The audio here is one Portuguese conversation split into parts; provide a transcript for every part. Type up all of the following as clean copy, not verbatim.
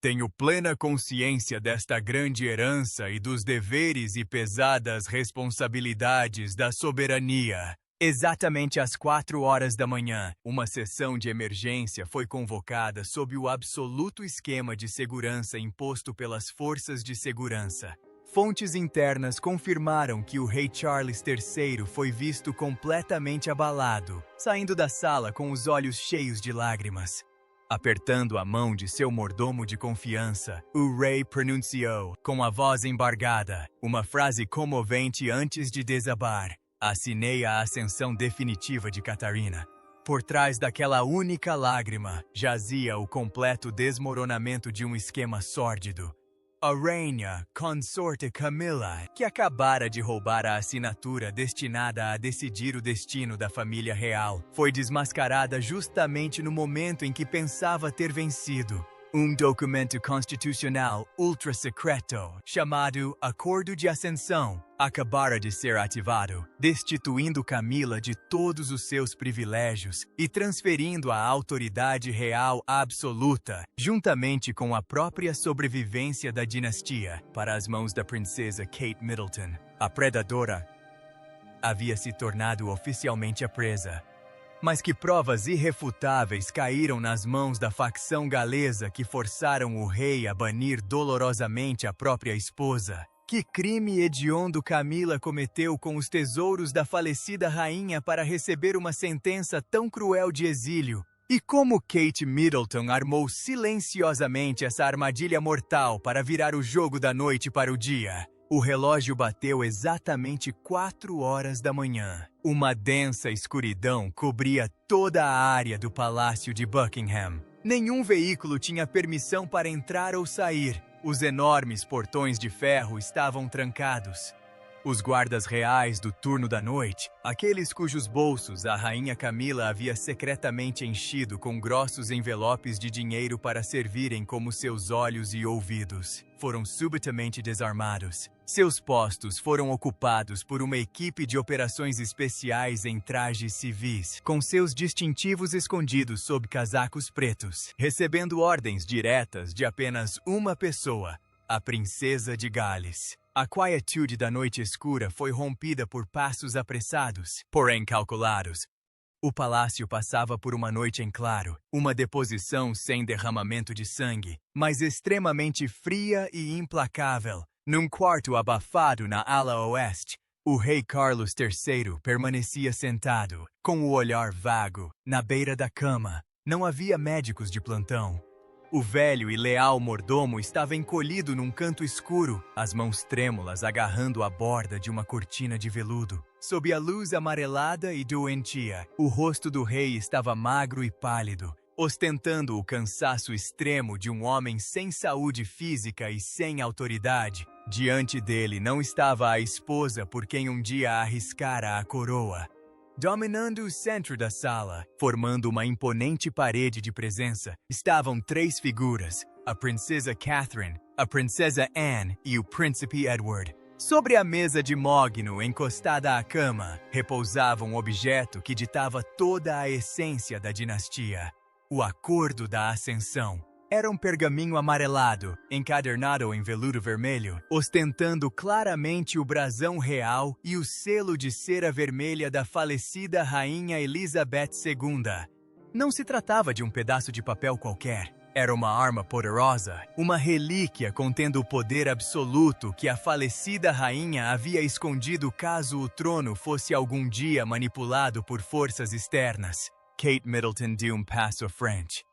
Tenho plena consciência desta grande herança e dos deveres e pesadas responsabilidades da soberania. Exatamente às 4 horas da manhã, uma sessão de emergência foi convocada sob o absoluto esquema de segurança imposto pelas forças de segurança. Fontes internas confirmaram que o rei Charles III foi visto completamente abalado, saindo da sala com os olhos cheios de lágrimas. Apertando a mão de seu mordomo de confiança, o rei pronunciou, com a voz embargada, uma frase comovente antes de desabar. Assinei a ascensão definitiva de Catarina. Por trás daquela única lágrima, jazia o completo desmoronamento de um esquema sórdido. A rainha, consorte Camilla, que acabara de roubar a assinatura destinada a decidir o destino da família real, foi desmascarada justamente no momento em que pensava ter vencido. Um documento constitucional ultra secreto, chamado Acordo de Ascensão, acabara de ser ativado, destituindo Camila de todos os seus privilégios e transferindo a autoridade real absoluta, juntamente com a própria sobrevivência da dinastia, para as mãos da princesa Kate Middleton. A predadora havia se tornado oficialmente a presa. Mas que provas irrefutáveis caíram nas mãos da facção galesa que forçaram o rei a banir dolorosamente a própria esposa. Que crime hediondo Camila cometeu com os tesouros da falecida rainha para receber uma sentença tão cruel de exílio? E como Kate Middleton armou silenciosamente essa armadilha mortal para virar o jogo da noite para o dia? O relógio bateu exatamente 4 horas da manhã. Uma densa escuridão cobria toda a área do Palácio de Buckingham. Nenhum veículo tinha permissão para entrar ou sair. Os enormes portões de ferro estavam trancados. Os guardas reais do turno da noite, aqueles cujos bolsos a rainha Camila havia secretamente enchido com grossos envelopes de dinheiro para servirem como seus olhos e ouvidos, foram subitamente desarmados. Seus postos foram ocupados por uma equipe de operações especiais em trajes civis, com seus distintivos escondidos sob casacos pretos, recebendo ordens diretas de apenas uma pessoa, a princesa de Gales. A quietude da noite escura foi rompida por passos apressados, porém calculados. O palácio passava por uma noite em claro, uma deposição sem derramamento de sangue, mas extremamente fria e implacável. Num quarto abafado na ala oeste, o rei Carlos III permanecia sentado, com o olhar vago, na beira da cama. Não havia médicos de plantão. O velho e leal mordomo estava encolhido num canto escuro, as mãos trêmulas agarrando a borda de uma cortina de veludo. Sob a luz amarelada e doentia, o rosto do rei estava magro e pálido, ostentando o cansaço extremo de um homem sem saúde física e sem autoridade. Diante dele não estava a esposa por quem um dia arriscara a coroa. Dominando o centro da sala, formando uma imponente parede de presença, estavam 3 figuras, a princesa Catherine, a princesa Anne e o príncipe Edward. Sobre a mesa de mogno encostada à cama, repousava um objeto que ditava toda a essência da dinastia: o Acordo da Ascensão. Era um pergaminho amarelado, encadernado em veludo vermelho, ostentando claramente o brasão real e o selo de cera vermelha da falecida rainha Elizabeth II. Não se tratava de um pedaço de papel qualquer. Era uma arma poderosa, uma relíquia contendo o poder absoluto que a falecida rainha havia escondido caso o trono fosse algum dia manipulado por forças externas. Kate Middleton deu um passo à frente.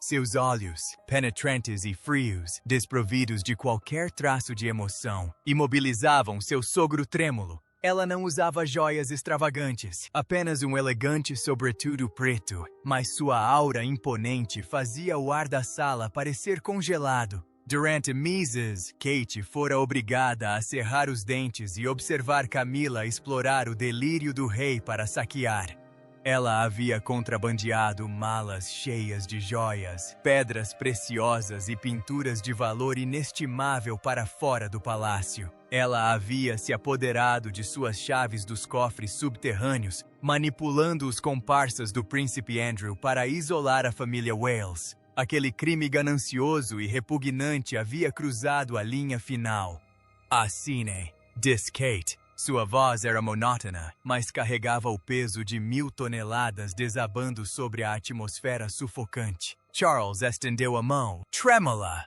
Seus olhos, penetrantes e frios, desprovidos de qualquer traço de emoção, imobilizavam seu sogro trêmulo. Ela não usava joias extravagantes, apenas um elegante sobretudo preto, mas sua aura imponente fazia o ar da sala parecer congelado. Durante meses, Kate fora obrigada a cerrar os dentes e observar Camila explorar o delírio do rei para saquear. Ela havia contrabandeado malas cheias de joias, pedras preciosas e pinturas de valor inestimável para fora do palácio. Ela havia se apoderado de suas chaves dos cofres subterrâneos, manipulando os comparsas do príncipe Andrew para isolar a família Wales. Aquele crime ganancioso e repugnante havia cruzado a linha final. Assine, disse Kate. Sua voz era monótona, mas carregava o peso de 1000 toneladas desabando sobre a atmosfera sufocante. Charles estendeu a mão, trêmula.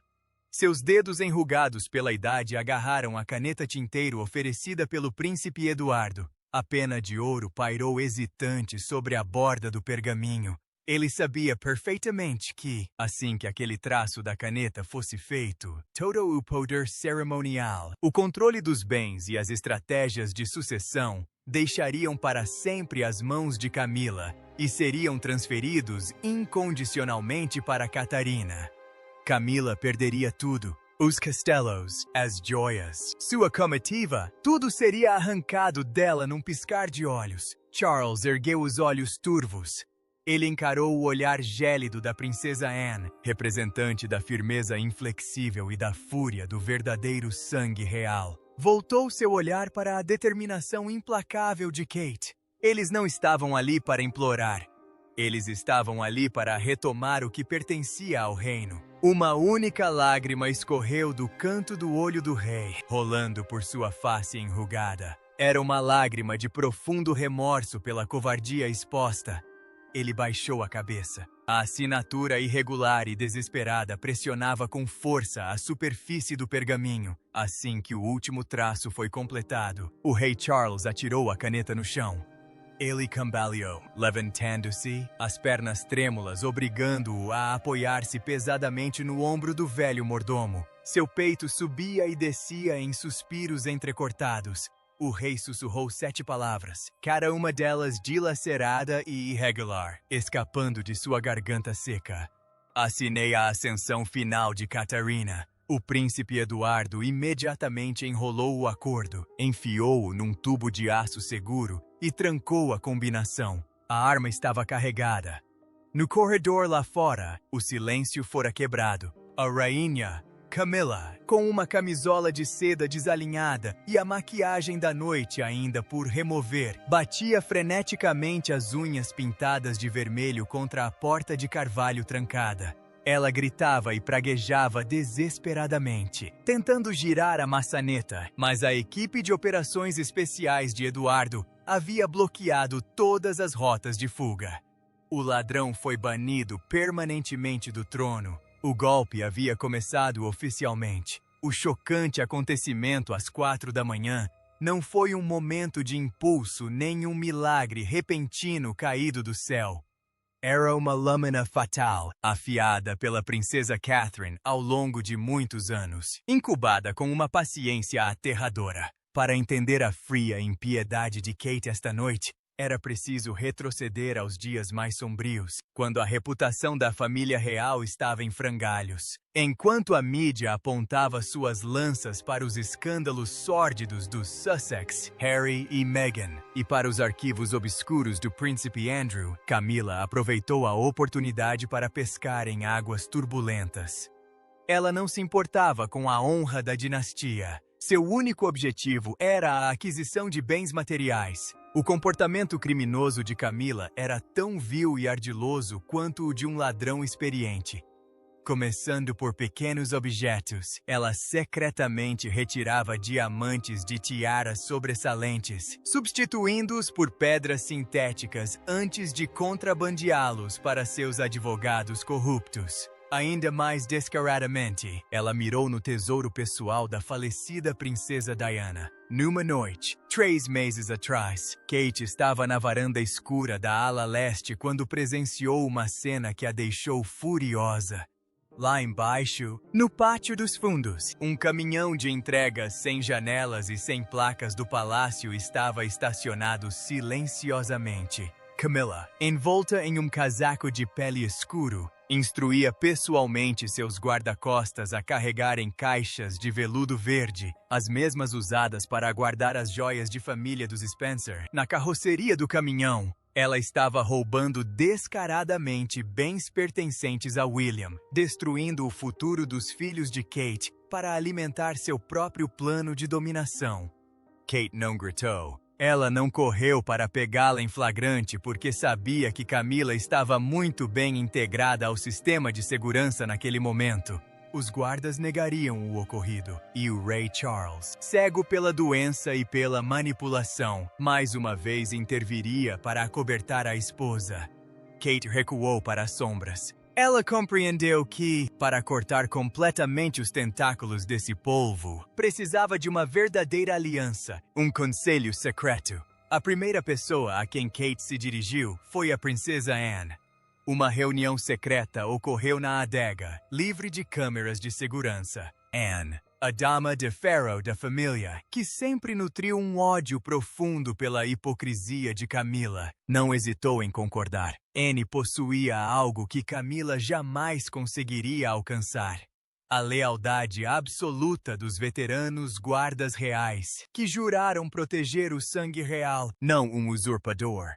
Seus dedos enrugados pela idade agarraram a caneta tinteiro oferecida pelo príncipe Eduardo. A pena de ouro pairou hesitante sobre a borda do pergaminho. Ele sabia perfeitamente que, assim que aquele traço da caneta fosse feito, todo o poder cerimonial, o controle dos bens e as estratégias de sucessão deixariam para sempre as mãos de Camila e seriam transferidos incondicionalmente para Catarina. Camila perderia tudo. Os castelos, as joias, sua comitiva, tudo seria arrancado dela num piscar de olhos. Charles ergueu os olhos turvos. Ele encarou o olhar gélido da princesa Anne, representante da firmeza inflexível e da fúria do verdadeiro sangue real. Voltou seu olhar para a determinação implacável de Kate. Eles não estavam ali para implorar. Eles estavam ali para retomar o que pertencia ao reino. Uma única lágrima escorreu do canto do olho do rei, rolando por sua face enrugada. Era uma lágrima de profundo remorso pela covardia exposta. Ele baixou a cabeça. A assinatura irregular e desesperada pressionava com força a superfície do pergaminho. Assim que o último traço foi completado, o rei Charles atirou a caneta no chão. Ele cambaleou, levantando-se, as pernas trêmulas obrigando-o a apoiar-se pesadamente no ombro do velho mordomo. Seu peito subia e descia em suspiros entrecortados. O rei sussurrou 7 palavras, cada uma delas dilacerada e irregular, escapando de sua garganta seca. Assinei a ascensão final de Catarina. O príncipe Eduardo imediatamente enrolou o acordo, enfiou-o num tubo de aço seguro e trancou a combinação. A arma estava carregada. No corredor lá fora, o silêncio fora quebrado. A rainha, Camila, com uma camisola de seda desalinhada e a maquiagem da noite ainda por remover, batia freneticamente as unhas pintadas de vermelho contra a porta de carvalho trancada. Ela gritava e praguejava desesperadamente, tentando girar a maçaneta, mas a equipe de operações especiais de Eduardo havia bloqueado todas as rotas de fuga. O ladrão foi banido permanentemente do trono. O golpe havia começado oficialmente. O chocante acontecimento às 4 da manhã não foi um momento de impulso nem um milagre repentino caído do céu. Era uma lâmina fatal, afiada pela princesa Catherine ao longo de muitos anos, incubada com uma paciência aterradora. Para entender a fria impiedade de Kate esta noite, era preciso retroceder aos dias mais sombrios, quando a reputação da família real estava em frangalhos. Enquanto a mídia apontava suas lanças para os escândalos sórdidos dos Sussex, Harry e Meghan, e para os arquivos obscuros do príncipe Andrew, Camila aproveitou a oportunidade para pescar em águas turbulentas. Ela não se importava com a honra da dinastia. Seu único objetivo era a aquisição de bens materiais. O comportamento criminoso de Camila era tão vil e ardiloso quanto o de um ladrão experiente. Começando por pequenos objetos, ela secretamente retirava diamantes de tiaras sobressalentes, substituindo-os por pedras sintéticas antes de contrabandeá-los para seus advogados corruptos. Ainda mais descaradamente, ela mirou no tesouro pessoal da falecida princesa Diana. Numa noite, 3 meses atrás, Kate estava na varanda escura da ala leste quando presenciou uma cena que a deixou furiosa. Lá embaixo, no pátio dos fundos, um caminhão de entregas sem janelas e sem placas do palácio estava estacionado silenciosamente. Camila, envolta em um casaco de pele escuro, instruía pessoalmente seus guarda-costas a carregarem caixas de veludo verde, as mesmas usadas para guardar as joias de família dos Spencer. Na carroceria do caminhão, ela estava roubando descaradamente bens pertencentes a William, destruindo o futuro dos filhos de Kate para alimentar seu próprio plano de dominação. Kate não gritou. Ela não correu para pegá-la em flagrante porque sabia que Camila estava muito bem integrada ao sistema de segurança naquele momento. Os guardas negariam o ocorrido, e o Ray Charles, cego pela doença e pela manipulação, mais uma vez interviria para acobertar a esposa. Kate recuou para as sombras. Ela compreendeu que, para cortar completamente os tentáculos desse polvo, precisava de uma verdadeira aliança, um conselho secreto. A primeira pessoa a quem Kate se dirigiu foi a princesa Anne. Uma reunião secreta ocorreu na adega, livre de câmeras de segurança. Anne, a dama de ferro da família, que sempre nutriu um ódio profundo pela hipocrisia de Camila, não hesitou em concordar. Anne possuía algo que Camila jamais conseguiria alcançar: a lealdade absoluta dos veteranos guardas reais, que juraram proteger o sangue real, não um usurpador.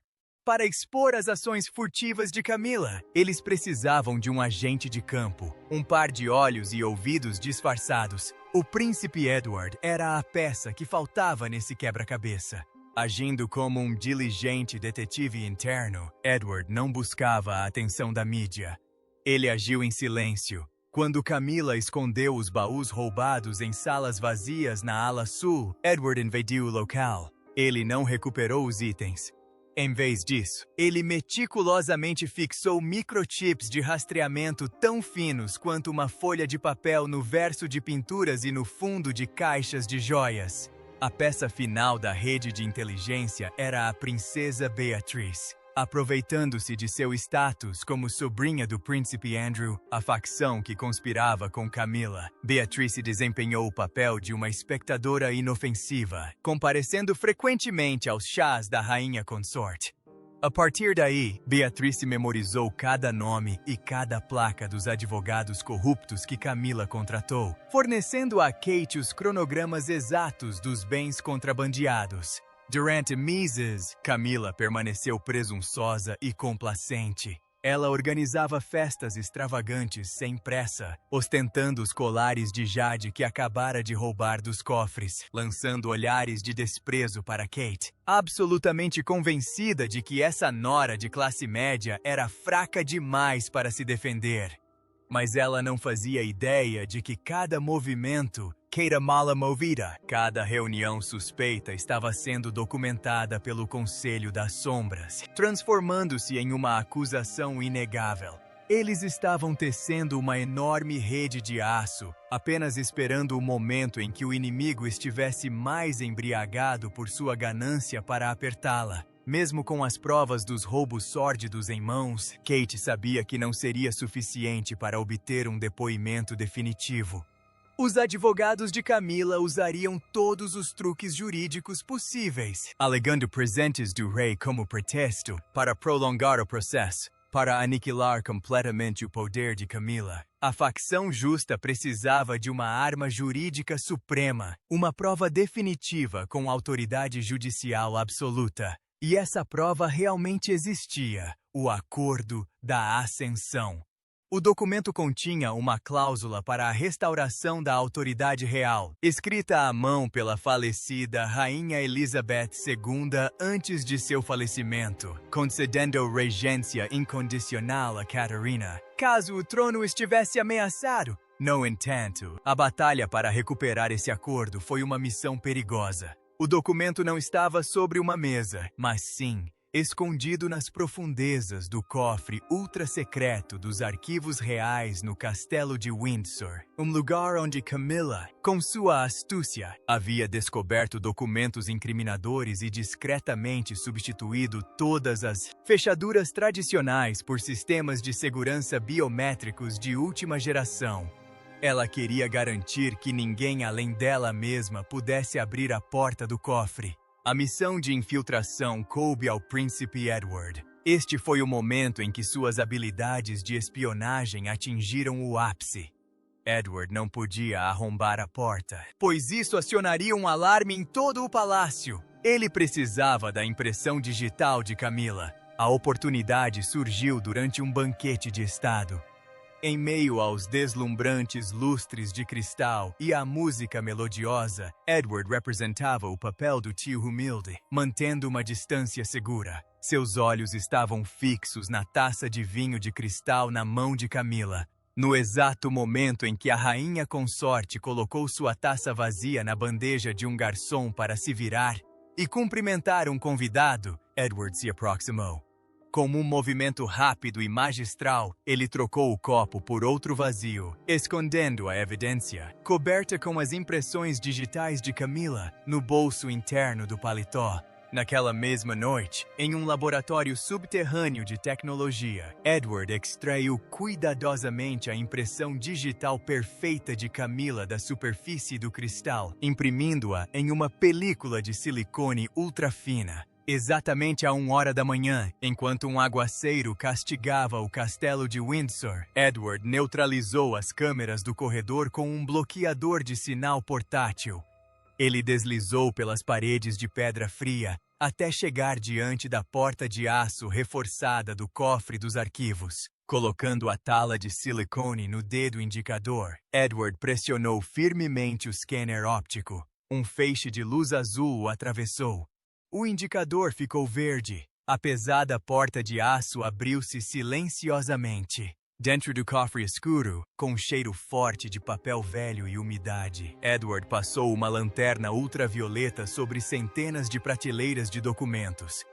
Para expor as ações furtivas de Camila, eles precisavam de um agente de campo, um par de olhos e ouvidos disfarçados. O príncipe Edward era a peça que faltava nesse quebra-cabeça. Agindo como um diligente detetive interno, Edward não buscava a atenção da mídia. Ele agiu em silêncio. Quando Camila escondeu os baús roubados em salas vazias na ala sul, Edward invadiu o local. Ele não recuperou os itens. Em vez disso, ele meticulosamente fixou microchips de rastreamento tão finos quanto uma folha de papel no verso de pinturas e no fundo de caixas de joias. A peça final da rede de inteligência era a princesa Beatrice. Aproveitando-se de seu status como sobrinha do príncipe Andrew, a facção que conspirava com Camila, Beatrice desempenhou o papel de uma espectadora inofensiva, comparecendo frequentemente aos chás da rainha consorte. A partir daí, Beatrice memorizou cada nome e cada placa dos advogados corruptos que Camila contratou, fornecendo a Kate os cronogramas exatos dos bens contrabandeados. Durante meses, Camila permaneceu presunçosa e complacente. Ela organizava festas extravagantes sem pressa, ostentando os colares de jade que acabara de roubar dos cofres, lançando olhares de desprezo para Kate, absolutamente convencida de que essa nora de classe média era fraca demais para se defender. Mas ela não fazia ideia de que cada movimento, cada mala movida, cada reunião suspeita estava sendo documentada pelo Conselho das Sombras, transformando-se em uma acusação inegável. Eles estavam tecendo uma enorme rede de aço, apenas esperando o momento em que o inimigo estivesse mais embriagado por sua ganância para apertá-la. Mesmo com as provas dos roubos sórdidos em mãos, Kate sabia que não seria suficiente para obter um depoimento definitivo. Os advogados de Camila usariam todos os truques jurídicos possíveis, alegando presentes do rei como pretexto para prolongar o processo, para aniquilar completamente o poder de Camila. A facção justa precisava de uma arma jurídica suprema, uma prova definitiva com autoridade judicial absoluta. E essa prova realmente existia: o Acordo da Ascensão. O documento continha uma cláusula para a restauração da autoridade real, escrita à mão pela falecida Rainha Elizabeth II antes de seu falecimento, concedendo regência incondicional a Catarina, caso o trono estivesse ameaçado. No entanto, a batalha para recuperar esse acordo foi uma missão perigosa. O documento não estava sobre uma mesa, mas sim escondido nas profundezas do cofre ultra-secreto dos arquivos reais no castelo de Windsor, um lugar onde Camila, com sua astúcia, havia descoberto documentos incriminadores e discretamente substituído todas as fechaduras tradicionais por sistemas de segurança biométricos de última geração. Ela queria garantir que ninguém além dela mesma pudesse abrir a porta do cofre. A missão de infiltração coube ao príncipe Edward. Este foi o momento em que suas habilidades de espionagem atingiram o ápice. Edward não podia arrombar a porta, pois isso acionaria um alarme em todo o palácio. Ele precisava da impressão digital de Camila. A oportunidade surgiu durante um banquete de estado. Em meio aos deslumbrantes lustres de cristal e à música melodiosa, Edward representava o papel do tio humilde, mantendo uma distância segura. Seus olhos estavam fixos na taça de vinho de cristal na mão de Camila. No exato momento em que a rainha consorte colocou sua taça vazia na bandeja de um garçom para se virar e cumprimentar um convidado, Edward se aproximou. Com um movimento rápido e magistral, ele trocou o copo por outro vazio, escondendo a evidência, coberta com as impressões digitais de Camila, no bolso interno do paletó. Naquela mesma noite, em um laboratório subterrâneo de tecnologia, Edward extraiu cuidadosamente a impressão digital perfeita de Camila da superfície do cristal, imprimindo-a em uma película de silicone ultra fina. Exatamente à 1 hora da manhã, enquanto um aguaceiro castigava o castelo de Windsor, Edward neutralizou as câmeras do corredor com um bloqueador de sinal portátil. Ele deslizou pelas paredes de pedra fria até chegar diante da porta de aço reforçada do cofre dos arquivos. Colocando a tala de silicone no dedo indicador, Edward pressionou firmemente o scanner óptico. Um feixe de luz azul o atravessou. O indicador ficou verde. A pesada porta de aço abriu-se silenciosamente. Dentro do cofre escuro, com um cheiro forte de papel velho e umidade, Edward passou uma lanterna ultravioleta sobre centenas de prateleiras de documentos.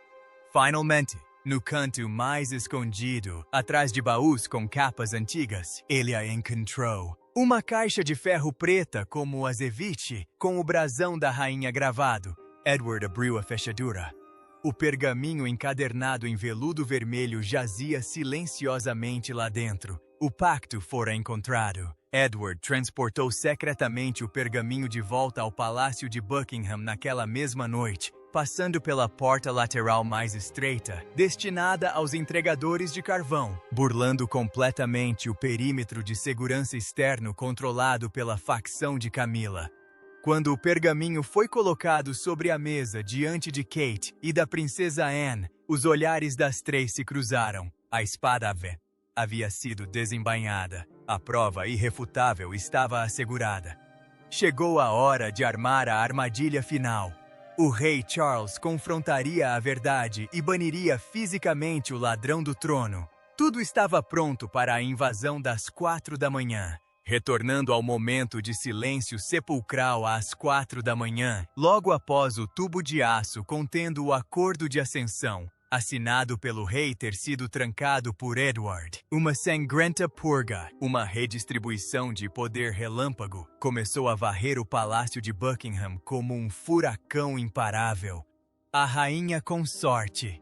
Finalmente, no canto mais escondido, atrás de baús com capas antigas, ele a encontrou. Uma caixa de ferro preta como o azeite, com o brasão da rainha gravado. Edward abriu a fechadura. O pergaminho encadernado em veludo vermelho jazia silenciosamente lá dentro. O pacto fora encontrado. Edward transportou secretamente o pergaminho de volta ao Palácio de Buckingham naquela mesma noite, passando pela porta lateral mais estreita, destinada aos entregadores de carvão, burlando completamente o perímetro de segurança externo controlado pela facção de Camila. Quando o pergaminho foi colocado sobre a mesa diante de Kate e da princesa Anne, os olhares das três se cruzaram. A espada havia sido desembainhada. A prova irrefutável estava assegurada. Chegou a hora de armar a armadilha final. O rei Charles confrontaria a verdade e baniria fisicamente o ladrão do trono. Tudo estava pronto para a invasão das 4 da manhã. Retornando ao momento de silêncio sepulcral às 4 da manhã, logo após o tubo de aço contendo o acordo de ascensão, assinado pelo rei ter sido trancado por Edward, uma sangrenta purga, uma redistribuição de poder relâmpago, começou a varrer o palácio de Buckingham como um furacão imparável. A rainha consorte.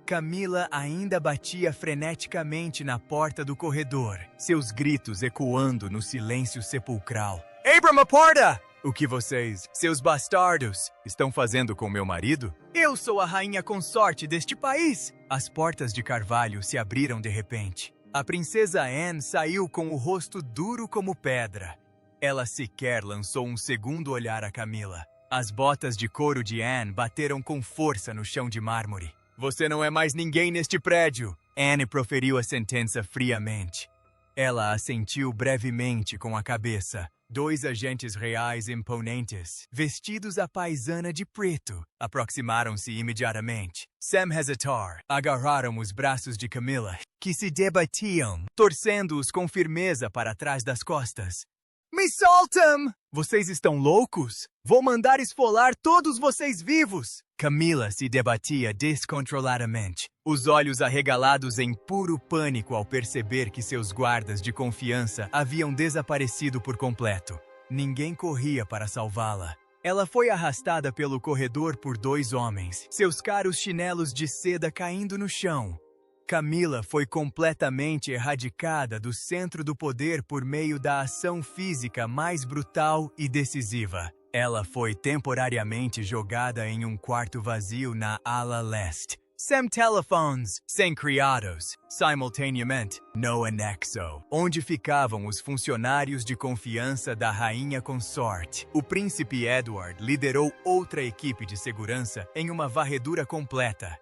Camila ainda batia freneticamente na porta do corredor, seus gritos ecoando no silêncio sepulcral. Abram a porta! O que vocês, seus bastardos, estão fazendo com meu marido? Eu sou a rainha consorte deste país! As portas de carvalho se abriram de repente. A princesa Anne saiu com o rosto duro como pedra. Ela sequer lançou um segundo olhar a Camila. As botas de couro de Anne bateram com força no chão de mármore. Você não é mais ninguém neste prédio. Anne proferiu a sentença friamente. Ela assentiu brevemente com a cabeça. 2 agentes reais imponentes, vestidos à paisana de preto, aproximaram-se imediatamente. Sem hesitar, agarraram os braços de Camila, que se debatiam, torcendo-os com firmeza para trás das costas. Me soltam! Vocês estão loucos? Vou mandar esfolar todos vocês vivos! Camila se debatia descontroladamente, os olhos arregalados em puro pânico ao perceber que seus guardas de confiança haviam desaparecido por completo. Ninguém corria para salvá-la. Ela foi arrastada pelo corredor por 2 homens, seus caros chinelos de seda caindo no chão. Camila foi completamente erradicada do centro do poder por meio da ação física mais brutal e decisiva. Ela foi temporariamente jogada em um quarto vazio na ala leste. Sem telephones, sem criados, simultaneamente, no anexo, onde ficavam os funcionários de confiança da rainha consorte. O príncipe Edward liderou outra equipe de segurança em uma varredura completa.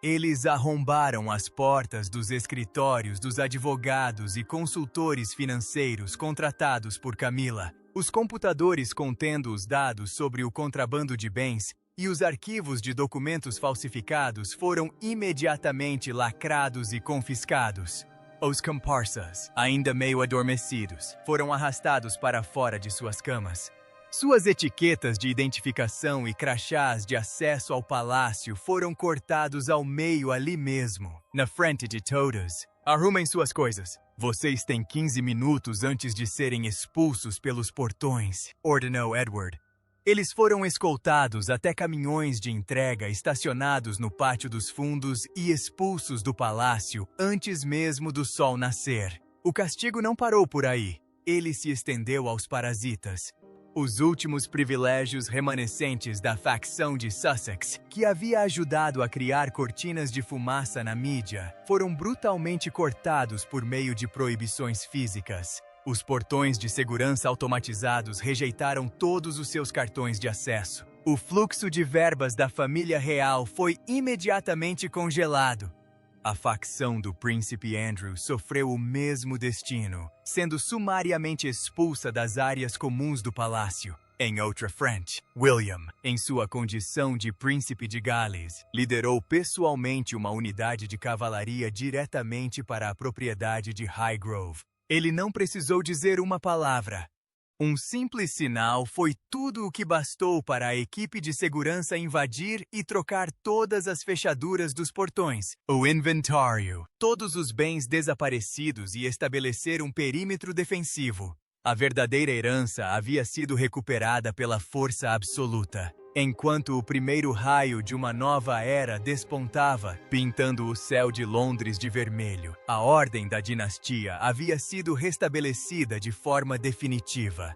Eles arrombaram as portas dos escritórios dos advogados e consultores financeiros contratados por Camila. Os computadores contendo os dados sobre o contrabando de bens e os arquivos de documentos falsificados foram imediatamente lacrados e confiscados. Os comparsas, ainda meio adormecidos, foram arrastados para fora de suas camas. Suas etiquetas de identificação e crachás de acesso ao palácio foram cortados ao meio ali mesmo, na frente de todos. Arrumem suas coisas. Vocês têm 15 minutos antes de serem expulsos pelos portões, ordenou Edward. Eles foram escoltados até caminhões de entrega estacionados no pátio dos fundos e expulsos do palácio antes mesmo do sol nascer. O castigo não parou por aí. Ele se estendeu aos parasitas. Os últimos privilégios remanescentes da facção de Sussex, que havia ajudado a criar cortinas de fumaça na mídia, foram brutalmente cortados por meio de proibições físicas. Os portões de segurança automatizados rejeitaram todos os seus cartões de acesso. O fluxo de verbas da família real foi imediatamente congelado. A facção do príncipe Andrew sofreu o mesmo destino, sendo sumariamente expulsa das áreas comuns do palácio. Em outra frente, William, em sua condição de príncipe de Gales, liderou pessoalmente uma unidade de cavalaria diretamente para a propriedade de Highgrove. Ele não precisou dizer uma palavra. Um simples sinal foi tudo o que bastou para a equipe de segurança invadir e trocar todas as fechaduras dos portões, o inventário, todos os bens desaparecidos e estabelecer um perímetro defensivo. A verdadeira herança havia sido recuperada pela força absoluta, enquanto o primeiro raio de uma nova era despontava, pintando o céu de Londres de vermelho. A ordem da dinastia havia sido restabelecida de forma definitiva.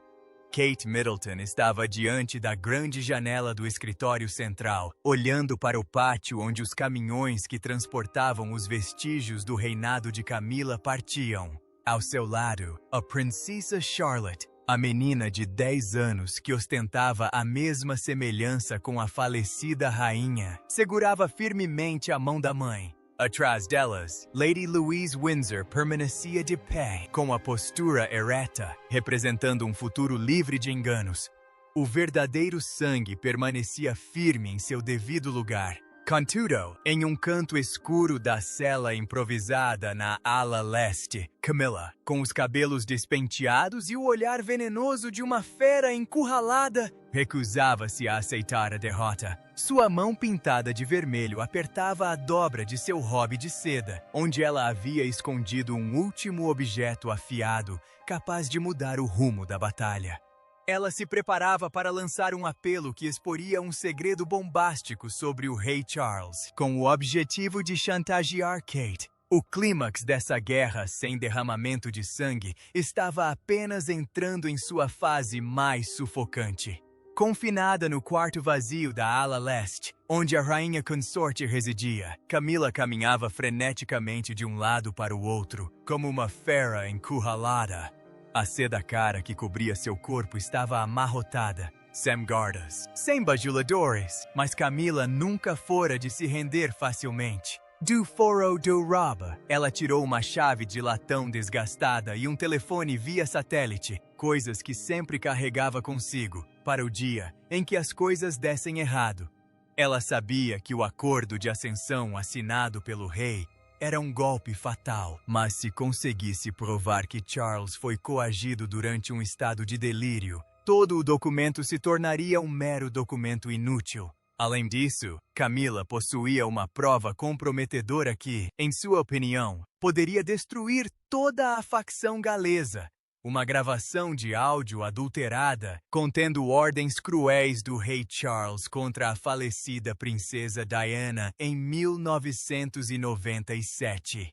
Kate Middleton estava diante da grande janela do escritório central, olhando para o pátio onde os caminhões que transportavam os vestígios do reinado de Camila partiam. Ao seu lado, a princesa Charlotte, a menina de 10 anos que ostentava a mesma semelhança com a falecida rainha, segurava firmemente a mão da mãe. Atrás delas, Lady Louise Windsor permanecia de pé, com a postura ereta, representando um futuro livre de enganos. O verdadeiro sangue permanecia firme em seu devido lugar. Contudo, em um canto escuro da cela improvisada na ala leste, Camila, com os cabelos despenteados e o olhar venenoso de uma fera encurralada, recusava-se a aceitar a derrota. Sua mão pintada de vermelho apertava a dobra de seu hobby de seda, onde ela havia escondido um último objeto afiado, capaz de mudar o rumo da batalha. Ela se preparava para lançar um apelo que exporia um segredo bombástico sobre o rei Charles, com o objetivo de chantagear Kate. O clímax dessa guerra sem derramamento de sangue estava apenas entrando em sua fase mais sufocante. Confinada no quarto vazio da ala leste, onde a rainha consorte residia, Camila caminhava freneticamente de um lado para o outro, como uma fera encurralada. A seda cara que cobria seu corpo estava amarrotada, sem guardas, sem bajuladores, mas Camila nunca fora de se render facilmente. Do foro do roba, ela tirou uma chave de latão desgastada e um telefone via satélite, coisas que sempre carregava consigo, para o dia em que as coisas dessem errado. Ela sabia que o acordo de ascensão assinado pelo rei era um golpe fatal, mas se conseguisse provar que Charles foi coagido durante um estado de delírio, todo o documento se tornaria um mero documento inútil. Além disso, Camila possuía uma prova comprometedora que, em sua opinião, poderia destruir toda a facção galesa. Uma gravação de áudio adulterada, contendo ordens cruéis do rei Charles contra a falecida princesa Diana em 1997.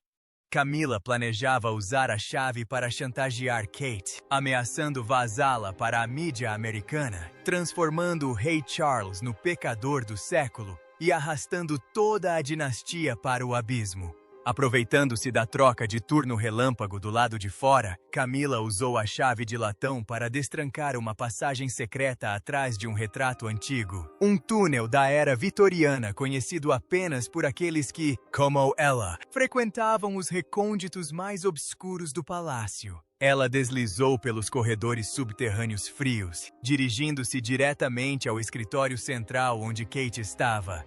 Camila planejava usar a chave para chantagear Kate, ameaçando vazá-la para a mídia americana, transformando o rei Charles no pecador do século e arrastando toda a dinastia para o abismo. Aproveitando-se da troca de turno relâmpago do lado de fora, Camila usou a chave de latão para destrancar uma passagem secreta atrás de um retrato antigo. Um túnel da era vitoriana conhecido apenas por aqueles que, como ela, frequentavam os recônditos mais obscuros do palácio. Ela deslizou pelos corredores subterrâneos frios, dirigindo-se diretamente ao escritório central onde Kate estava.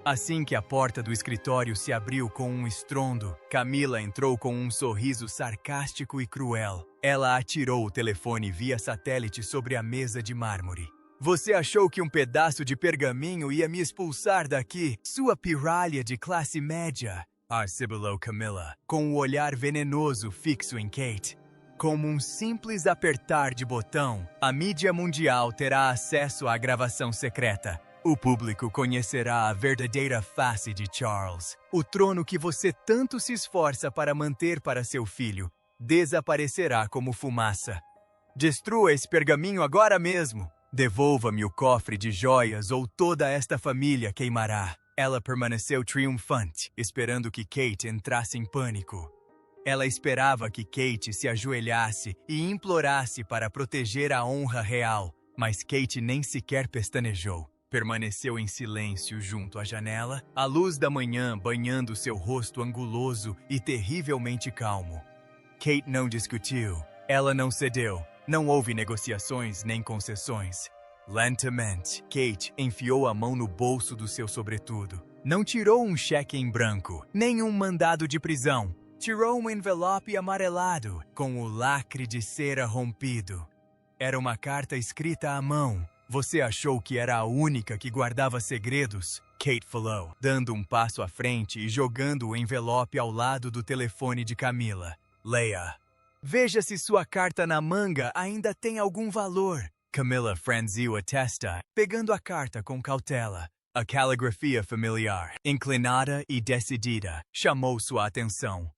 Assim que a porta do escritório se abriu com um estrondo, Camila entrou com um sorriso sarcástico e cruel. Ela atirou o telefone via satélite sobre a mesa de mármore. Você achou que um pedaço de pergaminho ia me expulsar daqui, sua pirralha de classe média? Sibilou Camila, com o olhar venenoso fixo em Kate. Como um simples apertar de botão, a mídia mundial terá acesso à gravação secreta. O público conhecerá a verdadeira face de Charles. O trono que você tanto se esforça para manter para seu filho desaparecerá como fumaça. Destrua esse pergaminho agora mesmo. Devolva-me o cofre de joias ou toda esta família queimará. Ela permaneceu triunfante, esperando que Kate entrasse em pânico. Ela esperava que Kate se ajoelhasse e implorasse para proteger a honra real, mas Kate nem sequer pestanejou. Permaneceu em silêncio junto à janela, a luz da manhã banhando seu rosto anguloso e terrivelmente calmo. Kate não discutiu. Ela não cedeu. Não houve negociações nem concessões. Lentamente, Kate enfiou a mão no bolso do seu sobretudo. Não tirou um cheque em branco, nem um mandado de prisão. Tirou um envelope amarelado, com o lacre de cera rompido. Era uma carta escrita à mão. Você achou que era a única que guardava segredos? Kate falou, dando um passo à frente e jogando o envelope ao lado do telefone de Camila. Leia. Veja se sua carta na manga ainda tem algum valor. Camila franziu a testa, pegando a carta com cautela. A caligrafia familiar, inclinada e decidida, chamou sua atenção.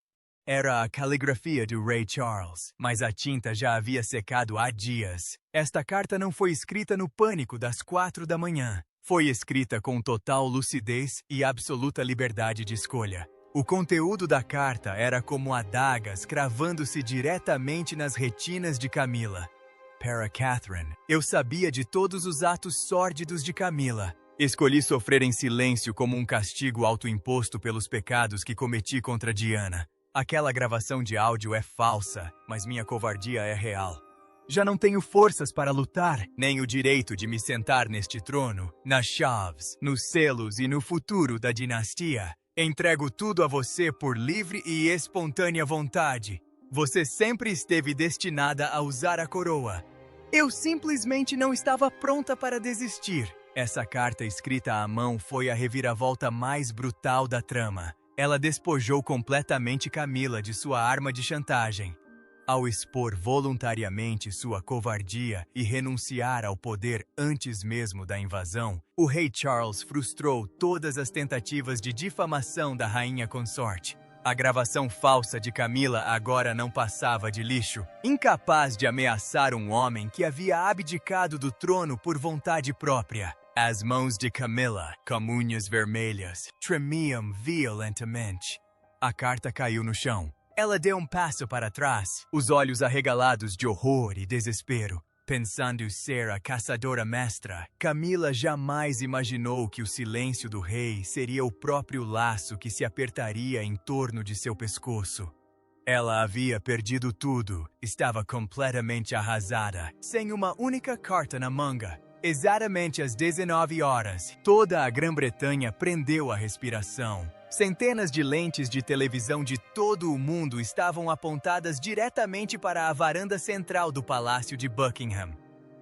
Era a caligrafia do rei Charles, mas a tinta já havia secado há dias. Esta carta não foi escrita no pânico das 4 da manhã. Foi escrita com total lucidez e absoluta liberdade de escolha. O conteúdo da carta era como adagas cravando-se diretamente nas retinas de Camila. Para Catherine, eu sabia de todos os atos sórdidos de Camila. Escolhi sofrer em silêncio como um castigo autoimposto pelos pecados que cometi contra Diana. Aquela gravação de áudio é falsa, mas minha covardia é real. Já não tenho forças para lutar, nem o direito de me sentar neste trono, nas chaves, nos selos e no futuro da dinastia. Entrego tudo a você por livre e espontânea vontade. Você sempre esteve destinada a usar a coroa. Eu simplesmente não estava pronta para desistir. Essa carta escrita à mão foi a reviravolta mais brutal da trama. Ela despojou completamente Camila de sua arma de chantagem. Ao expor voluntariamente sua covardia e renunciar ao poder antes mesmo da invasão, o rei Charles frustrou todas as tentativas de difamação da rainha consorte. A gravação falsa de Camila agora não passava de lixo, incapaz de ameaçar um homem que havia abdicado do trono por vontade própria. As mãos de Camila, com unhas vermelhas, tremiam violentamente. A carta caiu no chão. Ela deu um passo para trás, os olhos arregalados de horror e desespero. Pensando ser a caçadora mestra, Camila jamais imaginou que o silêncio do rei seria o próprio laço que se apertaria em torno de seu pescoço. Ela havia perdido tudo, estava completamente arrasada, sem uma única carta na manga. Exatamente às 19 horas, toda a Grã-Bretanha prendeu a respiração. Centenas de lentes de televisão de todo o mundo estavam apontadas diretamente para a varanda central do Palácio de Buckingham.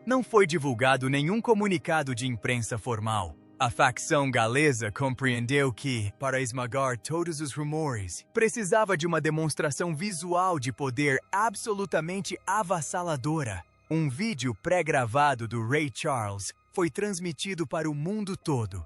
Não foi divulgado nenhum comunicado de imprensa formal. A facção galesa compreendeu que, para esmagar todos os rumores, precisava de uma demonstração visual de poder absolutamente avassaladora. Um vídeo pré-gravado do rei Charles foi transmitido para o mundo todo.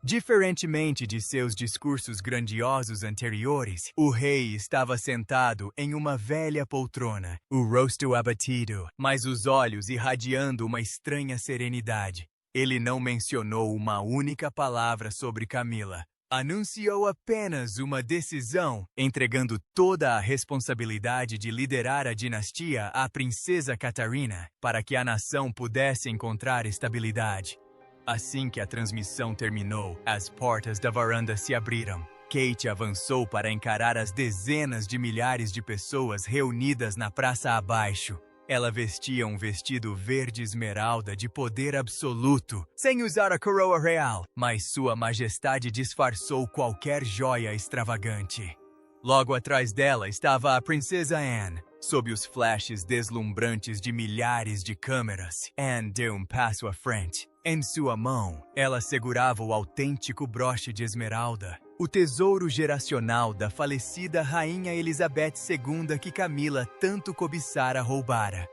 Diferentemente de seus discursos grandiosos anteriores, o rei estava sentado em uma velha poltrona, o rosto abatido, mas os olhos irradiando uma estranha serenidade. Ele não mencionou uma única palavra sobre Camila. anunciou apenas uma decisão, entregando toda a responsabilidade de liderar a dinastia à princesa Catarina, para que a nação pudesse encontrar estabilidade. Assim que a transmissão terminou, as portas da varanda se abriram. Kate avançou para encarar as dezenas de milhares de pessoas reunidas na praça abaixo. Ela vestia um vestido verde esmeralda de poder absoluto, sem usar a coroa real, mas sua majestade disfarçou qualquer joia extravagante. Logo atrás dela estava a princesa Anne. Sob os flashes deslumbrantes de milhares de câmeras, Anne deu um passo à frente. Em sua mão, ela segurava o autêntico broche de esmeralda, o tesouro geracional da falecida Rainha Elizabeth II que Camila tanto cobiçara roubara.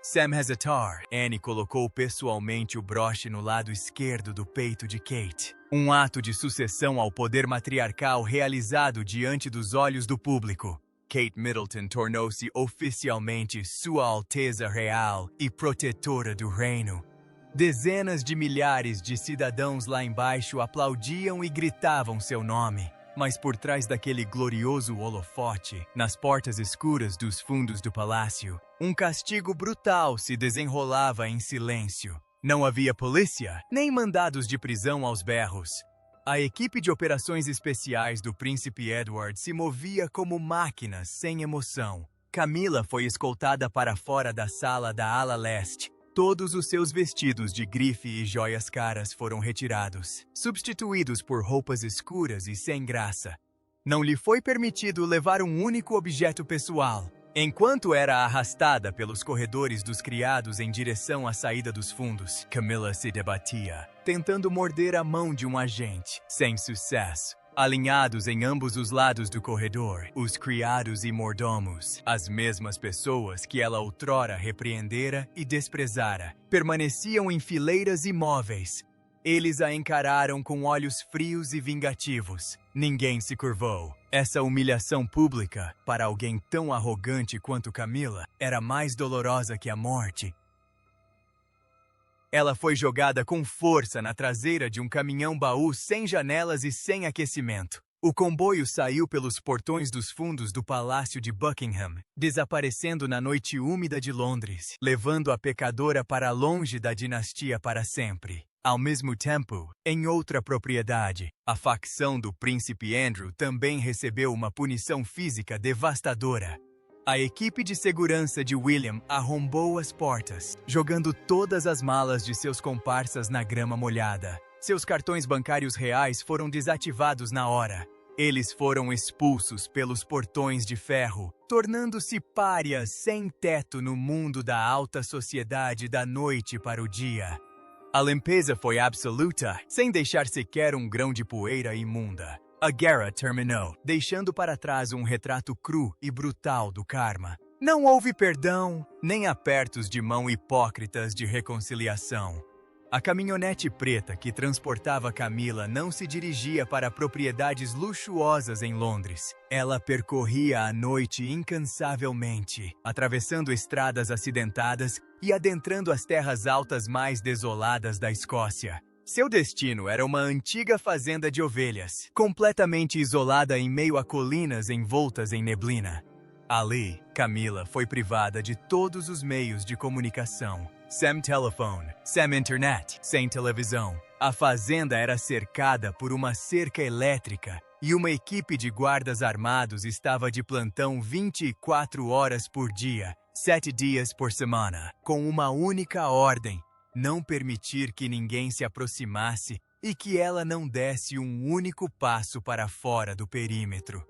Sam hesitar. Anne colocou pessoalmente o broche no lado esquerdo do peito de Kate. Um ato de sucessão ao poder matriarcal realizado diante dos olhos do público. Kate Middleton tornou-se oficialmente Sua Alteza Real e Protetora do Reino. Dezenas de milhares de cidadãos lá embaixo aplaudiam e gritavam seu nome. Mas por trás daquele glorioso holofote, nas portas escuras dos fundos do palácio, um castigo brutal se desenrolava em silêncio. Não havia polícia, nem mandados de prisão aos berros. A equipe de operações especiais do príncipe Edward se movia como máquinas sem emoção. Camila foi escoltada para fora da sala da ala leste. Todos os seus vestidos de grife e joias caras foram retirados, substituídos por roupas escuras e sem graça. Não lhe foi permitido levar um único objeto pessoal. Enquanto era arrastada pelos corredores dos criados em direção à saída dos fundos, Camila se debatia, tentando morder a mão de um agente, sem sucesso. Alinhados em ambos os lados do corredor, os criados e mordomos, as mesmas pessoas que ela outrora repreendera e desprezara, permaneciam em fileiras imóveis. Eles a encararam com olhos frios e vingativos. Ninguém se curvou. Essa humilhação pública, para alguém tão arrogante quanto Camila, era mais dolorosa que a morte. Ela foi jogada com força na traseira de um caminhão-baú sem janelas e sem aquecimento. O comboio saiu pelos portões dos fundos do Palácio de Buckingham, desaparecendo na noite úmida de Londres, levando a pecadora para longe da dinastia para sempre. Ao mesmo tempo, em outra propriedade, a facção do príncipe Andrew também recebeu uma punição física devastadora. A equipe de segurança de William arrombou as portas, jogando todas as malas de seus comparsas na grama molhada. Seus cartões bancários reais foram desativados na hora. Eles foram expulsos pelos portões de ferro, tornando-se párias sem teto no mundo da alta sociedade da noite para o dia. A limpeza foi absoluta, sem deixar sequer um grão de poeira imunda. A guerra terminou, deixando para trás um retrato cru e brutal do karma. Não houve perdão, nem apertos de mão hipócritas de reconciliação. A caminhonete preta que transportava Camila não se dirigia para propriedades luxuosas em Londres. Ela percorria a noite incansavelmente, atravessando estradas acidentadas e adentrando as terras altas mais desoladas da Escócia. Seu destino era uma antiga fazenda de ovelhas, completamente isolada em meio a colinas envoltas em neblina. Ali, Camila foi privada de todos os meios de comunicação. Sem telefone, sem internet, sem televisão. A fazenda era cercada por uma cerca elétrica e uma equipe de guardas armados estava de plantão 24 horas por dia, 7 dias por semana, com uma única ordem: não permitir que ninguém se aproximasse e que ela não desse um único passo para fora do perímetro.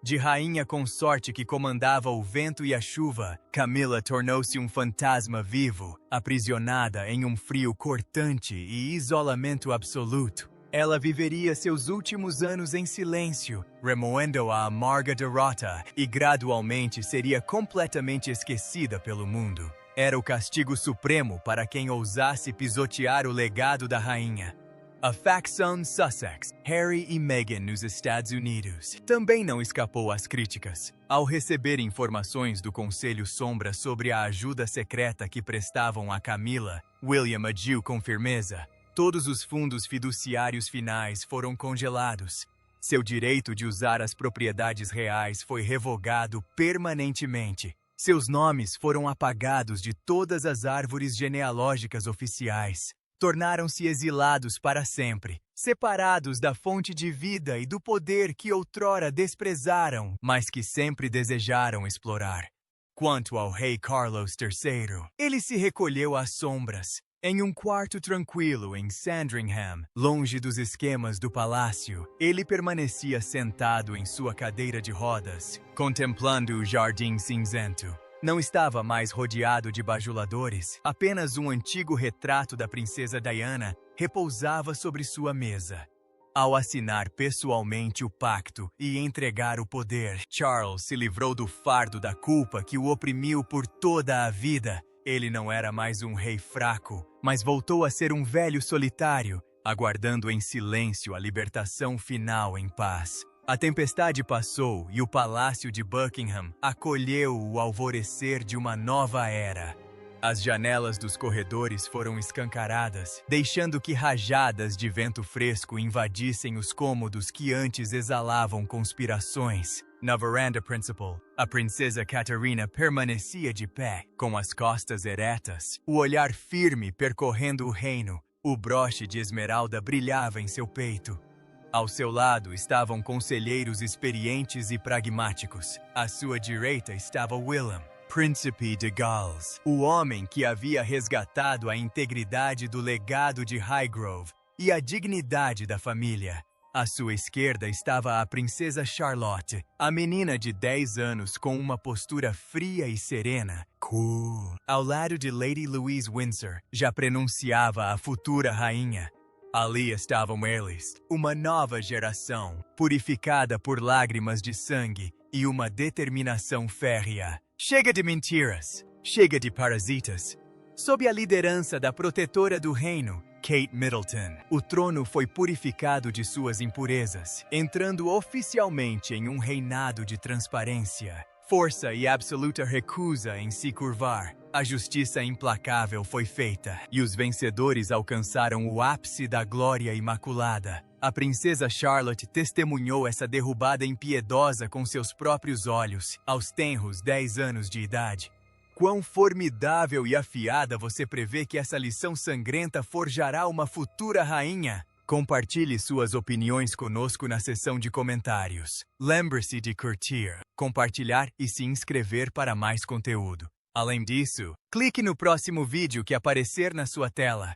De rainha consorte que comandava o vento e a chuva, Camila tornou-se um fantasma vivo, aprisionada em um frio cortante e isolamento absoluto. Ela viveria seus últimos anos em silêncio, remoendo a amarga derrota, e gradualmente seria completamente esquecida pelo mundo. Era o castigo supremo para quem ousasse pisotear o legado da rainha. A facção Sussex, Harry e Meghan nos Estados Unidos, também não escapou às críticas. Ao receber informações do Conselho Sombra sobre a ajuda secreta que prestavam a Camila, William agiu com firmeza. Todos os fundos fiduciários finais foram congelados. Seu direito de usar as propriedades reais foi revogado permanentemente. Seus nomes foram apagados de todas as árvores genealógicas oficiais. Tornaram-se exilados para sempre, separados da fonte de vida e do poder que outrora desprezaram, mas que sempre desejaram explorar. Quanto ao rei Carlos III, ele se recolheu às sombras, em um quarto tranquilo em Sandringham, longe dos esquemas do palácio. Ele permanecia sentado em sua cadeira de rodas, contemplando o jardim cinzento. Não estava mais rodeado de bajuladores, apenas um antigo retrato da princesa Diana repousava sobre sua mesa. Ao assinar pessoalmente o pacto e entregar o poder, Charles se livrou do fardo da culpa que o oprimiu por toda a vida. Ele não era mais um rei fraco, mas voltou a ser um velho solitário, aguardando em silêncio a libertação final em paz. A tempestade passou e o palácio de Buckingham acolheu o alvorecer de uma nova era. As janelas dos corredores foram escancaradas, deixando que rajadas de vento fresco invadissem os cômodos que antes exalavam conspirações. Na varanda principal, a princesa Catarina permanecia de pé, com as costas eretas, o olhar firme percorrendo o reino. O broche de esmeralda brilhava em seu peito. Ao seu lado estavam conselheiros experientes e pragmáticos. À sua direita estava William, Príncipe de Gales, o homem que havia resgatado a integridade do legado de Highgrove e a dignidade da família. À sua esquerda estava a princesa Charlotte, a menina de 10 anos com uma postura fria e serena. Cool. Ao lado de Lady Louise Windsor, já prenunciava a futura rainha. Ali estavam eles, uma nova geração, purificada por lágrimas de sangue e uma determinação férrea. Chega de mentiras, chega de parasitas. Sob a liderança da protetora do reino, Kate Middleton, o trono foi purificado de suas impurezas, entrando oficialmente em um reinado de transparência, força e absoluta recusa em se curvar. A justiça implacável foi feita, e os vencedores alcançaram o ápice da glória imaculada. A princesa Charlotte testemunhou essa derrubada impiedosa com seus próprios olhos, aos tenros 10 anos de idade. Quão formidável e afiada você prevê que essa lição sangrenta forjará uma futura rainha? Compartilhe suas opiniões conosco na seção de comentários. Lembre-se de curtir, compartilhar e se inscrever para mais conteúdo. Além disso, clique no próximo vídeo que aparecer na sua tela.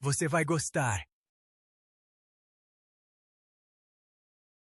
Você vai gostar.